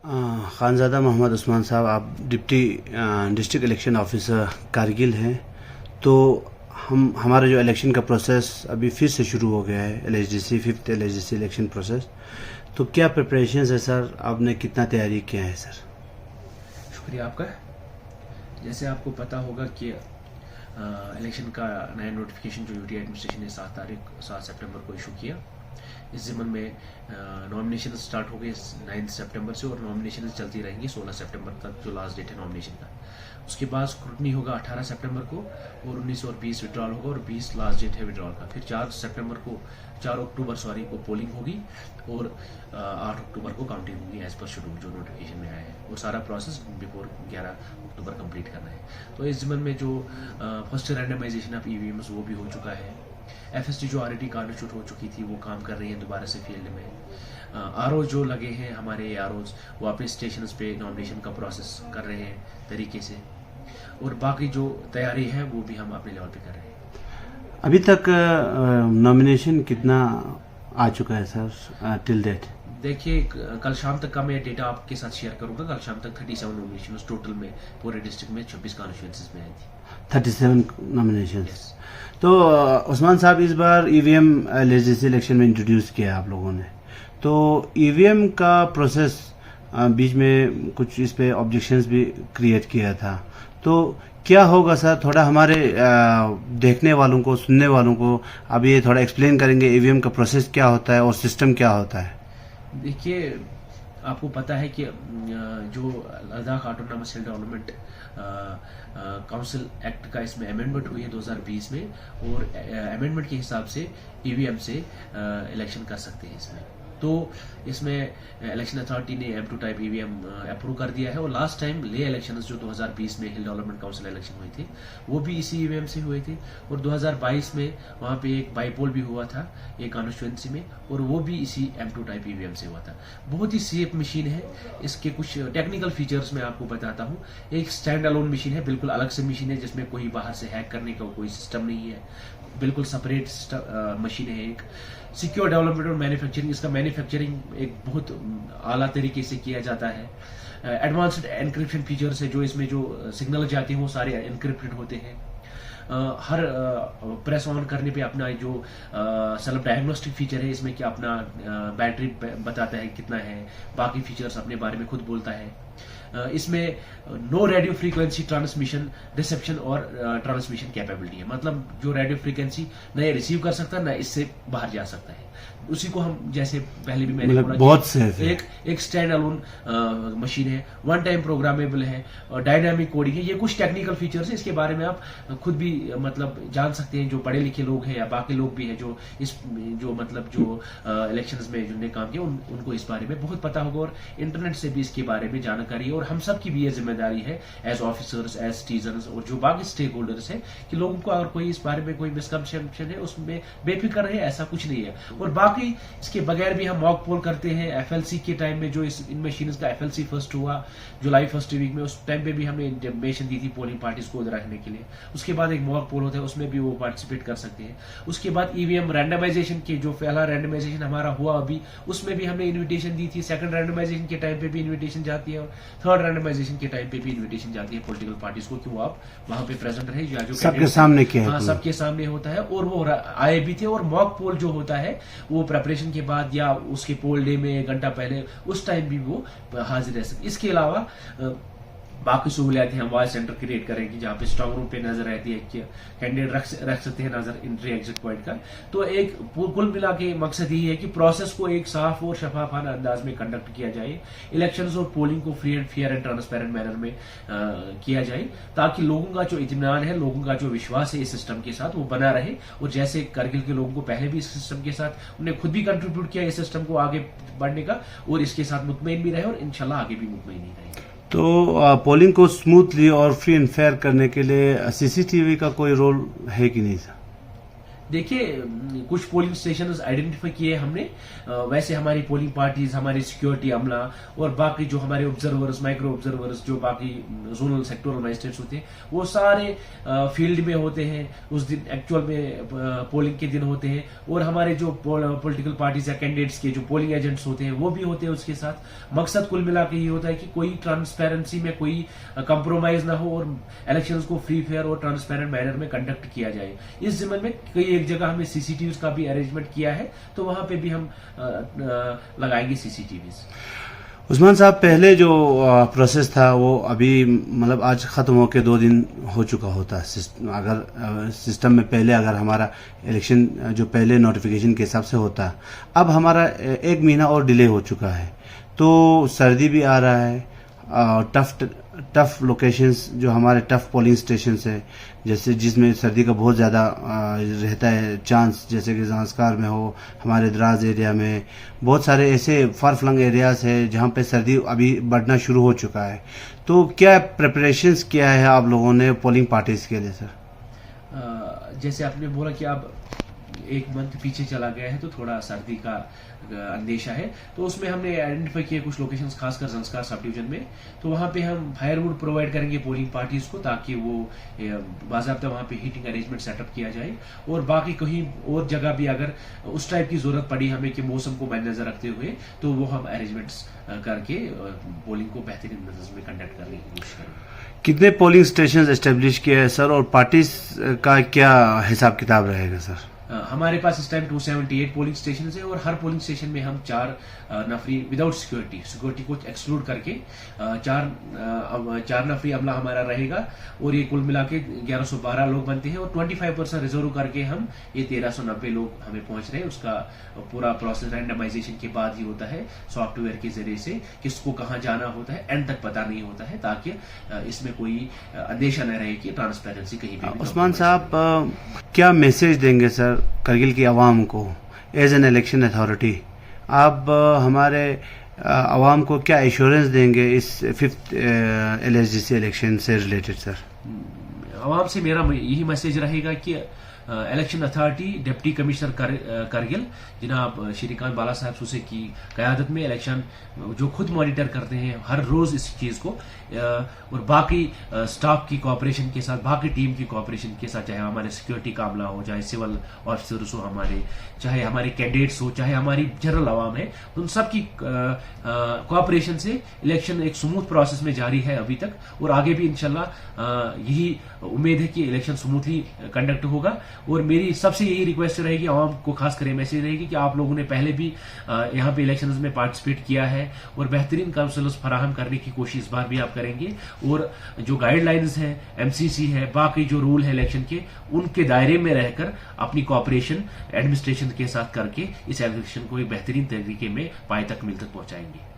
खानज़ादा मोहम्मद उस्मान साहब, आप deputy district election officer Kargil हैं। तो हमारा जो इलेक्शन का प्रोसेस अभी फिर से शुरू हो गया है, LHDC 5th LHDC election process. तो क्या प्रिपरेशंस है सर, आपने कितना तैयारी किया है सर? शुक्रिया आपका। जैसे आपको पता होगा कि इलेक्शन का नया नोटिफिकेशन जो यूटी एडमिनिस्ट्रेशन ने 7 सितंबर को इशू किया। इस ज़िमन में नॉमिनेशन स्टार्ट हो गए 9 सितंबर से और नॉमिनेशन चलती रहेंगी 16 सितंबर तक, जो लास्ट डेट है नॉमिनेशन का। उसके बाद स्क्रूटनी होगा 18 सितंबर को और 19 और 20 विड्रॉल होगा और 20 लास्ट डेट है विड्रॉल का। फिर 4 अक्टूबर को पोलिंग होगी और 8 अक्टूबर को काउंटिंग होगी एज पर शेड्यूल जो नोटिफिकेशन में आया है। वो सारा प्रोसेस बिफोर 11 अक्टूबर कंप्लीट करना है। तो इस ज़िमन में जो फर्स्ट रैंडमाइजेशन ऑफ EVMs वो भी हो चुका है। FST जो ऑलरेडी कार्ड शूट हो चुकी थी वो काम कर रही है दोबारा से फील्ड में। RO जो लगे हैं हमारे ROs वो अपने स्टेशन पे नॉमिनेशन का प्रोसेस कर रहे हैं तरीके से, और बाकी जो तैयारी है वो भी हम अपने लेवल पे कर रहे हैं। अभी तक नॉमिनेशन कितना आ चुका है सर टिल डेट? देखिए, कल शाम तक का मैं डेटा आपके साथ शेयर करूंगा। कल शाम तक 37 नॉमिनेशन टोटल में पूरे डिस्ट्रिक्ट में 26 कॉन्स्टिट्यूएंसीज में आई थी। 37 नॉमिनेशन। तो उस्मान साहब, इस बार EVM LHDC इलेक्शन में इंट्रोड्यूस किया आप लोगों ने, तो EVM का प्रोसेस बीच में कुछ इस पे ऑब्जेक्शंस भी क्रिएट किया था। तो क्या होगा सर, थोड़ा हमारे देखने वालों को, सुनने वालों को अब ये थोड़ा एक्सप्लेन करेंगे EVM का प्रोसेस क्या होता है और सिस्टम क्या होता है? देखिए, आपको पता है कि जो लद्दाख ऑटोनॉमस हिल डेवलपमेंट काउंसिल एक्ट का इसमें अमेंडमेंट हुई है 2020 में, और अमेंडमेंट के हिसाब से EVM से इलेक्शन कर सकते हैं इसमें। तो इसमें इलेक्शन अथॉरिटी ने M2 टाइप EVM अप्रूव कर दिया है। और लास्ट टाइम ले इलेक्शंस जो 2020 में हिल डेवलपमेंट काउंसिल इलेक्शन हुए थे वो भी इसी EVM से हुए थे, और 2022 में वहाँ पे एक बाईपोल भी हुआ था एक कॉन्स्टिट्यूएंसी में, और वो भी इसी M2 टाइप EVM से हुआ था। बहुत ही सेफ मशीन है। इसके कुछ टेक्निकल फीचर्स मैं आपको बताता हूँ। एक स्टैंड अलोन मशीन है, बिल्कुल अलग से मशीन है जिसमें कोई बाहर से हैक करने का कोई सिस्टम नहीं है, बिल्कुल सेपरेट मशीन है। एक सिक्योर डेवलपमेंट और मैन्युफैक्चरिंग, इसका मैन्युफैक्चरिंग एक बहुत आला तरीके से किया जाता है। एडवांस्ड एनक्रिप्शन फीचर्स है, जो इसमें जो सिग्नल जाते हैं वो सारे एनक्रिप्टेड होते हैं। हर प्रेस ऑन करने पे अपना जो सेल्फ डायग्नोस्टिक फीचर है इसमें, कि अपना बैटरी बताता है कितना है, बाकी फीचर्स अपने बारे में खुद बोलता है। इसमें no radio frequency transmission reception और ट्रांसमिशन कैपेबिलिटी है, मतलब जो रेडियो फ्रीक्वेंसी न ये रिसीव कर सकता न इससे बाहर जा सकता है। उसी को हम जैसे पहले भी मैंने बोला, बहुत सेफ है। एक स्टैंड अलोन मशीन है, वन टाइम प्रोग्रामेबल है और डायनामिक कोडिंग है। ये कुछ टेक्निकल फीचर्स है, इसके बारे में आप खुद भी मतलब जान सकते हैं, जो पढ़े लिखे लोग हैं या बाकी लोग भी हैं जो इलेक्शंस में जिन्होंने काम किया उनको इस बारे में बहुत पता होगा, और इंटरनेट से भी इसके बारे में जानकारी है। और हम सब की भी ये जिम्मेदारी है एज ऑफिसर्स, एज सिटीजन्स और जो बाकी स्टेक होल्डर्स है, कि लोगों को अगर कोई इस बारे में कोई मिसकंसेप्शन है उसमें बेफिक्र रहे, ऐसा कुछ नहीं है। और बाकी इसके बगैर भी हम मॉक पोल करते हैं। FLC के टाइम में जो इन मशीन का FLC फर्स्ट हुआ जुलाई फर्स्ट वीक में, उस टाइम पे भी हमने इंटीमेशन दी थी पोलिंग पार्टीज को रखने के लिए। उसके बाद एक मॉक पोल होता है, उसमें भी वो पार्टिसिपेट कर सकते हैं। उसके बाद EVM रैंडमाइजेशन के जो पहला रैंडमाइजेशन हमारा हुआ अभी, उसमें भी हमने इन्विटेशन दी थी। सेकंड रैंडमाइजेशन के टाइम पे भी इन्विटेशन जाती है, और थर्ड रैंडमाइजेशन के टाइम पे भी इन्विटेशन जाती है पॉलिटिकल पार्टीज को, कि वो आप वहां पे प्रेजेंट रहे, या जो सबके सामने किया है, सबके सामने होता है। और वो आए भी थे। और मॉक पोल जो होता है वो प्रिपरेशन के बाद या उसके पोल डे में 1 घंटा पहले, उस टाइम भी वो हाजिर रह सकते। इसके अलावा बाकी सहूलियात हम वॉइस सेंटर क्रिएट करेंगे जहाँ पे स्ट्रांग रूम पे नजर रहती है कि कैंडिडेट रख सकते हैं नजर एंट्री एग्जिट पॉइंट का। तो एक कुल मिला के मकसद यही है कि प्रोसेस को एक साफ और शफाफाना अंदाज में कंडक्ट किया जाए, इलेक्शंस और पोलिंग को free and fair and transparent manner में किया जाए, ताकि लोगों का जो इत्मीनान है, लोगों का जो विश्वास है इस सिस्टम के साथ वो बना रहे। और जैसे करगिल के लोगों को पहले भी इस सिस्टम के साथ उन्हें खुद भी कंट्रीब्यूट किया इस सिस्टम को आगे बढ़ने का, और इसके साथ मुतमईन भी रहे और इंशाल्लाह आगे भी मुतमईन ही रहेंगे। तो पोलिंग को स्मूथली और फ्री एंड फेयर करने के लिए CCTV का कोई रोल है कि नहीं सर? देखिए, कुछ पोलिंग स्टेशन आइडेंटिफाई किए हमने। वैसे हमारी पोलिंग पार्टीज, हमारी सिक्योरिटी अमला और बाकी जो हमारे ऑब्जर्वर्स, माइक्रो ऑब्जर्वर्स, जो बाकी जोनल सेक्टोरल मजिस्ट्रेट्स होते हैं, वो सारे फील्ड में होते हैं। उस दिन एक्चुअल में पोलिंग के दिन होते हैं। और हमारे जो पॉलिटिकल पार्टीज या कैंडिडेट्स के जो पोलिंग एजेंट्स होते हैं वो भी होते हैं उसके साथ। मकसद कुल मिला के ये होता है कि कोई ट्रांसपेरेंसी में कोई कंप्रोमाइज ना हो और इलेक्शंस को फ्री फेयर और ट्रांसपेरेंट मैनर में कंडक्ट किया जाए। इस जिम्मे में कई एक जगह हमने सीसीटीवी का भी अरेंजमेंट किया है, तो वहां पे भी हम लगाएंगे सीसीटीवी। उस्मान साहब, पहले जो प्रोसेस था वो अभी मतलब आज ख़त्म होके 2 दिन हो चुका होता। अगर सिस्टम में पहले अगर हमारा इलेक्शन जो पहले नोटिफिकेशन के हिसाब से होता, अब हमारा 1 महीना और डिले हो चुका है। तो सर्दी भी आ रहा है, टफ लोकेशंस जो हमारे टफ पोलिंग स्टेशंस है, जैसे जिसमें सर्दी का बहुत ज़्यादा रहता है चांस, जैसे कि ज़ांस्कार में हो, हमारे द्रास एरिया में बहुत सारे ऐसे फार फ्लंग एरियाज़ है जहाँ पे सर्दी अभी बढ़ना शुरू हो चुका है। तो क्या प्रिपरेशंस किया है आप लोगों ने पोलिंग पार्टीज के लिए सर? जैसे आपने बोला कि अब 1 मंथ पीछे चला गया है तो थोड़ा सर्दी का अंदेशा है, तो उसमें हमने आइडेंटिफाई किए कुछ लोकेशंस, खासकर ज़ंस्कार सब डिवीजन में। तो वहाँ पे हम फायरवुड प्रोवाइड करेंगे पोलिंग पार्टीज को, ताकि वो बाज़ाब्ता वहाँ पे हीटिंग अरेंजमेंट सेटअप किया जाए। और बाकी कहीं और जगह भी अगर उस टाइप की जरूरत पड़ी हमें कि मौसम को मद्देनजर रखते हुए, तो वो हम अरेंजमेंट्स करके पोलिंग को बेहतरीन नजर में कंडक्ट करने की कोशिश करेंगे। कितने पोलिंग स्टेशन एस्टेब्लिश किए हैं सर, और पार्टीज का क्या हिसाब किताब रहेगा सर? हमारे पास इस टाइम 278 पोलिंग स्टेशन है और हर पोलिंग स्टेशन में हम 4 नफरी विदाउट सिक्योरिटी को एक्सक्लूड करके 4 नफरी अमला हमारा रहेगा। और ये कुल मिला के 1112 लोग बनते हैं और 25% रिजर्व करके हम ये 1390 लोग हमें पहुंच रहे हैं। उसका पूरा प्रोसेस रैंडमाइजेशन के बाद ही होता है सॉफ्टवेयर के जरिए से, किसको कहाँ जाना होता है एंड तक पता नहीं होता है, ताकि इसमें कोई अंदेशा न रहे कि ट्रांसपेरेंसी कहीं भी। उस्मान साहब, क्या मैसेज देंगे सर करगिल की आवाम को एज एन इलेक्शन अथॉरिटी? आप हमारे आवाम को क्या एश्योरेंस देंगे इस 5th LSGC इलेक्शन से रिलेटेड सर? आवाम से मेरा यही मैसेज रहेगा कि election authority deputy commissioner Kargil जनाब श्रीकांत बाला साहब सूसे की क़यादत में इलेक्शन जो खुद मॉनिटर करते हैं हर रोज इस चीज़ को, और बाकी स्टाफ की कोऑपरेशन के साथ, बाकी टीम की कोऑपरेशन के साथ, चाहे हमारे सिक्योरिटी का अमला हो, चाहे सिविल ऑफिसर्स हो हमारे, चाहे हमारे कैंडिडेट्स हो, चाहे हमारी जनरल आवाम है, उन सब की कोऑपरेशन से इलेक्शन एक स्मूथ प्रोसेस में जारी है अभी तक, और आगे भी इंशाल्लाह यही उम्मीद है कि इलेक्शन स्मूथली कंडक्ट होगा। और मेरी सबसे यही रिक्वेस्ट रहेगी, आवाम को खास कर मैसेज रहेगी कि आप लोगों ने पहले भी यहाँ पे इलेक्शंस में पार्टिसिपेट किया है और बेहतरीन काउंसलर्स फराहम करने की कोशिश इस बार भी आप करेंगे। और जो गाइडलाइंस है, MCC है, बाकी जो रूल है इलेक्शन के, उनके दायरे में रहकर अपनी कोऑपरेशन एडमिनिस्ट्रेशन के साथ करके इस इलेक्शन को एक बेहतरीन तरीके में पाए तक मिल तक पहुंचाएंगे।